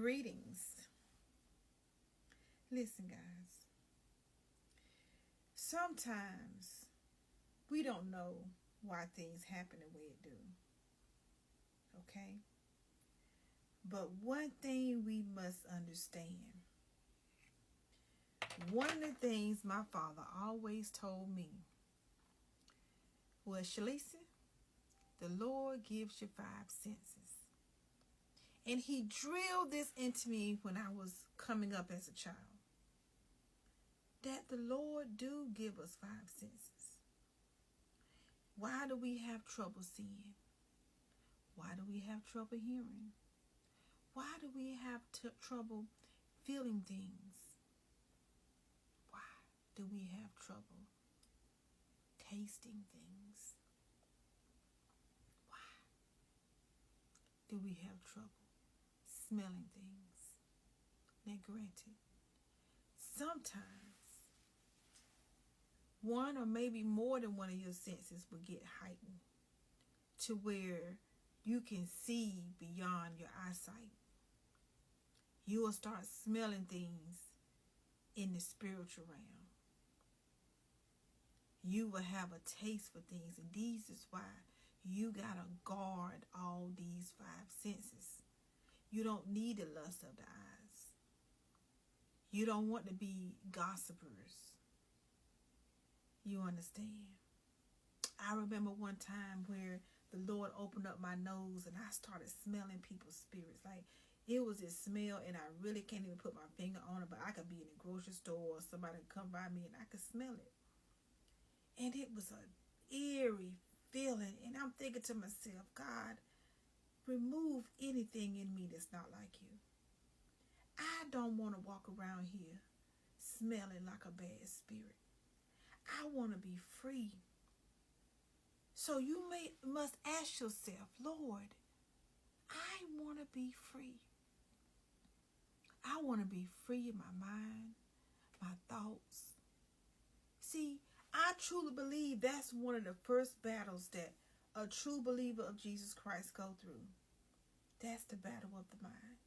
Greetings. Listen, guys. Sometimes we don't know why things happen the way it do. Okay? But one thing we must understand. One of the things my father always told me was, Shalisa, the Lord gives you 5 senses. And he drilled this into me when I was coming up as a child. That the Lord do give us 5 senses. Why do we have trouble seeing? Why do we have trouble hearing? Why do we have trouble feeling things? Why do we have trouble tasting things? Why do we have trouble smelling things? Now, granted, sometimes one or maybe more than one of your senses will get heightened to where you can see beyond your eyesight. You will start smelling things in the spiritual realm. You will have a taste for things, and this is why you gotta guard all these 5 senses. You don't need the lust of the eyes. You don't want to be gossipers. You understand? I remember one time where the Lord opened up my nose and I started smelling people's spirits. Like, it was this smell, and I really can't even put my finger on it, but I could be in a grocery store or somebody would come by me and I could smell it. And it was an eerie feeling. And I'm thinking to myself, God, remove anything in me that's not like you. I don't want to walk around here smelling like a bad spirit. I want to be free. So you must ask yourself, Lord, I want to be free. I want to be free in my mind, my thoughts. See, I truly believe that's one of the first battles that a true believer of Jesus Christ go through. That's the battle of the mind.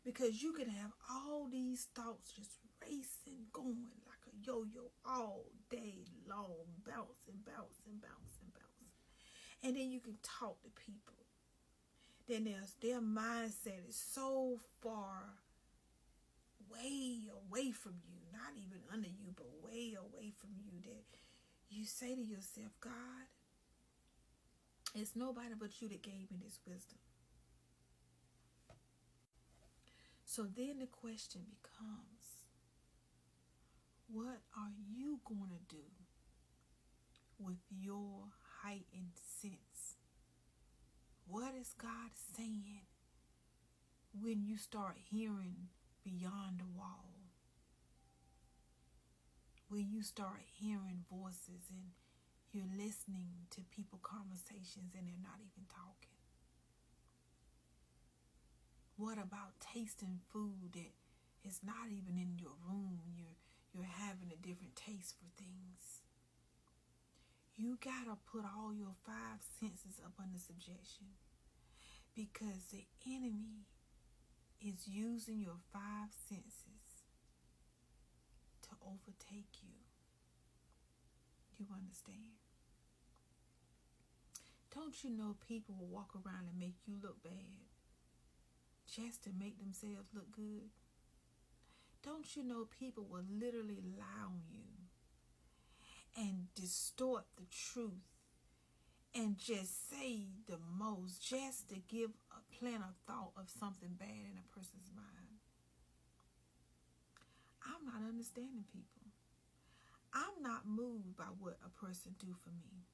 Because you can have all these thoughts just racing, going like a yo-yo all day long, bouncing, bouncing, bouncing, bouncing. And then you can talk to people. Then their mindset is so far way away from you, not even under you, but way away from you, that you say to yourself, God, it's nobody but you that gave me this wisdom. So then the question becomes, what are you going to do with your heightened sense? What is God saying when you start hearing beyond the wall? When you start hearing voices and you're listening to people conversations and they're not even talking? What about tasting food that is not even in your room? You're having a different taste for things. You gotta put all your 5 senses up under subjection, because the enemy is using your 5 senses to overtake you. You understand? Don't you know people will walk around and make you look bad just to make themselves look good? Don't you know people will literally lie on you and distort the truth and just say the most just to plant a thought of something bad in a person's mind? I'm not understanding people. I'm not moved by what a person do for me.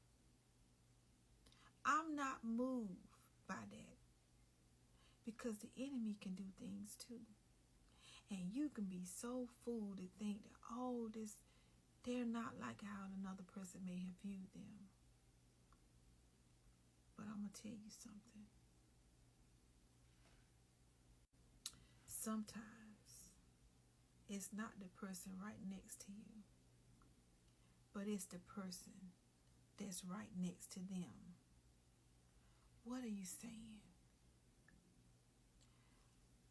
I'm not moved by that, because the enemy can do things too. And you can be so fooled to think that, they're not like how another person may have viewed them. But I'm going to tell you something. Sometimes it's not the person right next to you, but it's the person that's right next to them. What are you saying?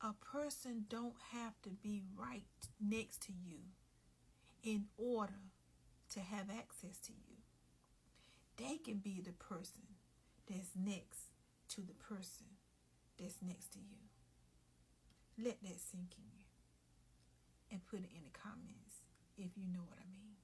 A person don't have to be right next to you in order to have access to you. They can be the person that's next to the person that's next to you. Let that sink in and put it in the comments if you know what I mean.